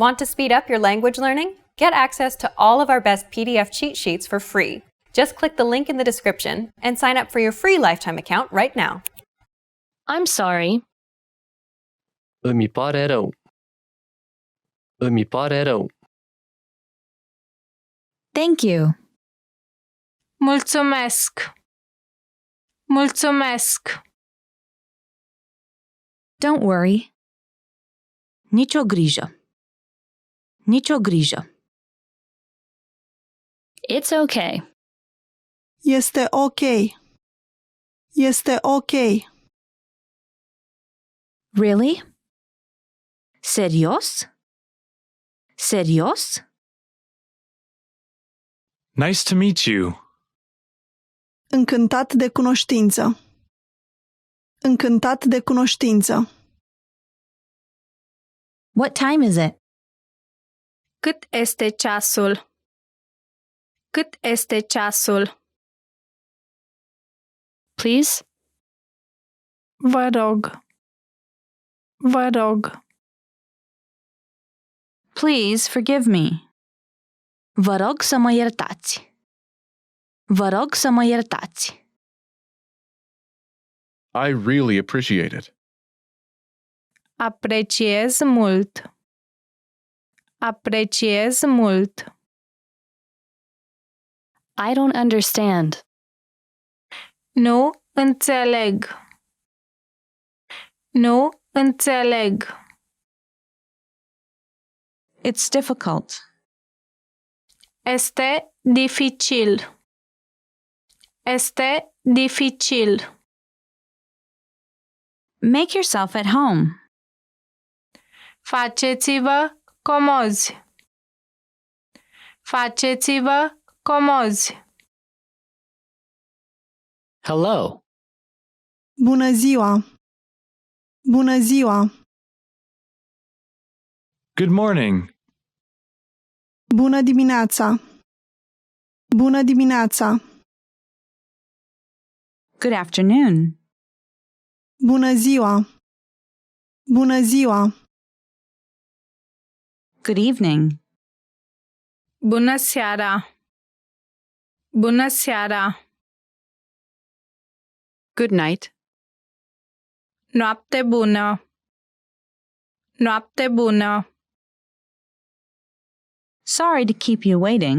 Want to speed up your language learning? Get access to all of our best PDF cheat sheets for free. Just click the link in the description and sign up for your free lifetime account right now. I'm sorry. Îmi pare rău. Îmi pare rău. Thank you. Mulțumesc. Mulțumesc. Don't worry. Nicio grijă. Nicio grijă. It's okay. Este ok. Este ok. Really? Serios? Serios? Nice to meet you. Încântat de cunoștință. Încântat de cunoștință. What time is it? Cât este ceasul? Cât este ceasul? Please? Vă rog. Vă rog. Please forgive me. Vă rog să mă iertați. Vă rog să mă iertați. I really appreciate it. Apreciez mult. Apreciez mult. I don't understand. Nu înțeleg. Nu înțeleg. It's difficult. Este dificil. Este dificil. Make yourself at home. Faceți-vă comozi. Faceți-vă comozi. Hello. Bună ziua. Bună ziua. Good morning. Bună dimineața. Bună dimineața. Good afternoon. Bună ziua. Bună ziua. Good evening. Bună seara. Bună seara. Good night. Noapte bună. Noapte bună. Sorry to keep you waiting.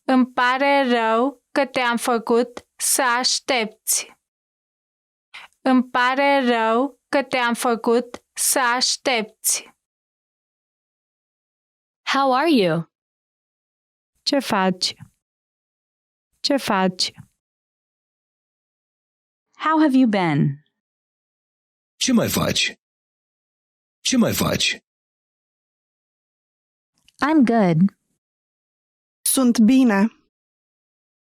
Îmi pare rău că te-am făcut să aștepți. Îmi pare rău că te-am făcut să aștepți. How are you? Ce faci? Ce faci? How have you been? Ce mai faci? Ce mai faci? I'm good. Sunt bine.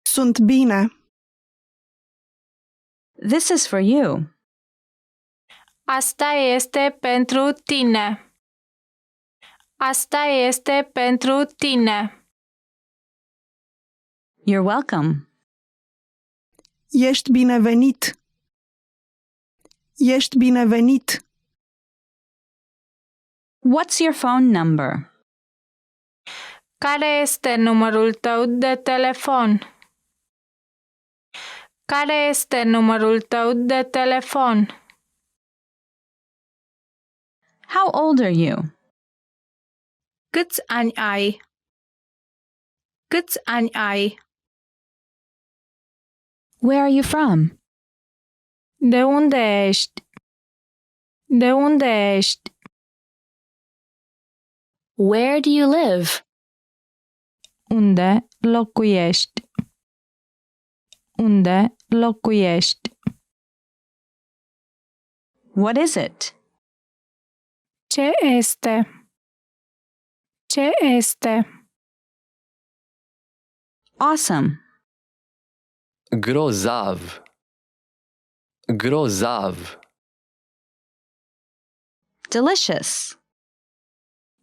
Sunt bine. This is for you. Asta este pentru tine. Asta este pentru tine. You're welcome. Ești binevenit. Ești binevenit. What's your phone number? Care este numărul tău de telefon? Care este numărul tău de telefon? How old are you? Câți ani ai? Câți ani ai? Where are you from? De unde ești? De unde ești? Where do you live? Unde locuiești? Unde locuiești? What is it? Ce este? Ce este? Awesome. Grozav. Grozav. Delicious.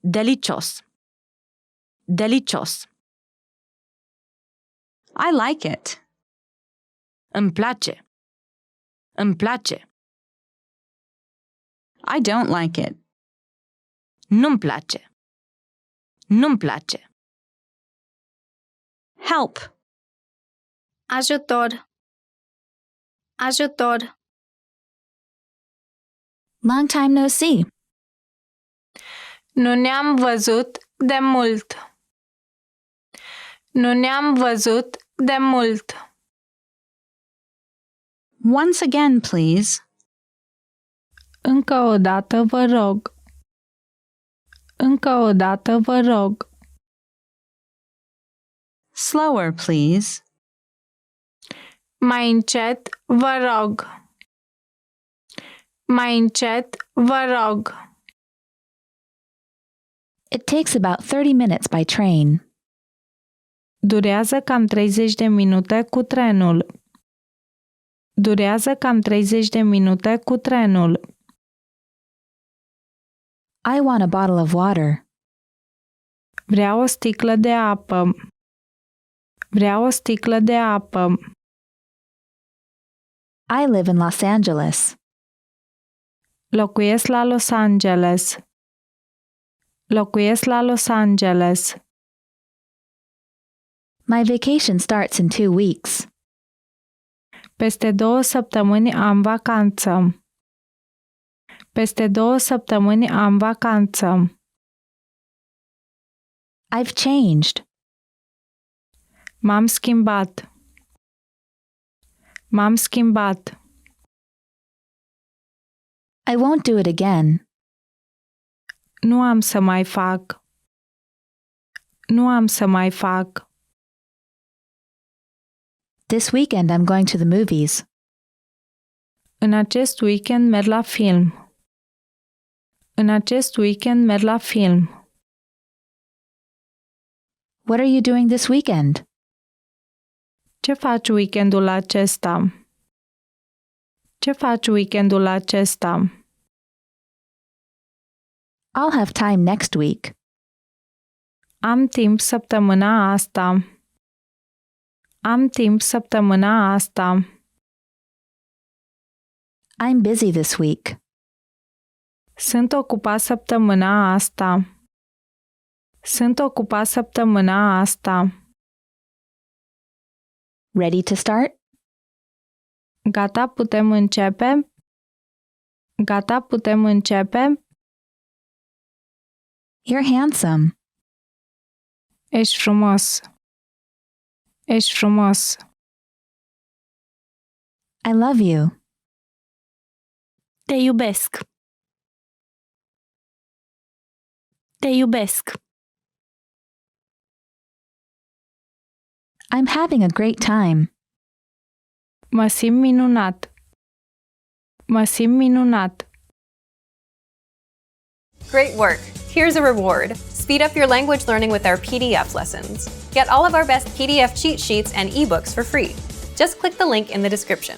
Delicios. Delicios. I like it. Îmi place. Îmi place. I don't like it. Nu-mi place. Nu-mi place. Help. Ajutor. Ajutor. Long time no see. Nu ne-am văzut de mult. Nu ne-am văzut de mult. Once again, please. Încă o dată vă rog. Încă o dată vă rog. Slower, please. Mai încet vă rog. Mai încet vă rog. It takes about 30 minutes by train. Durează cam 30 de minute cu trenul. Durează cam 30 de minute cu trenul. I want a bottle of water. Vreau o sticlă de apă. Vreau o sticlă de apă. I live in Los Angeles. Locuiesc la Los Angeles. Locuiesc la Los Angeles. My vacation starts in 2 weeks. Peste 2 săptămâni am vacanță. Peste 2 săptămâni am vacanță. I've changed. M-am schimbat. M-am schimbat. I won't do it again. Nu am să mai fac. Nu am să mai fac. This weekend I'm going to the movies. În acest weekend merg la film. În acest weekend merg la film. What are you doing this weekend? Ce faci weekendul acesta? Ce faci weekendul acesta? I'll have time next week. Am timp săptămâna asta. Am timp săptămâna asta. I'm busy this week. Sunt ocupat săptămâna asta. Sunt ocupat săptămâna asta. Ready to start? Gata, putem începe? Gata, putem începe? You're handsome. Ești frumos. Ești frumos. I love you. Te iubesc. Te iubesc. I'm having a great time. Mă simt minunat. Mă simt minunat. Great work! Here's a reward. Speed up your language learning with our PDF lessons. Get all of our best PDF cheat sheets and ebooks for free. Just click the link in the description.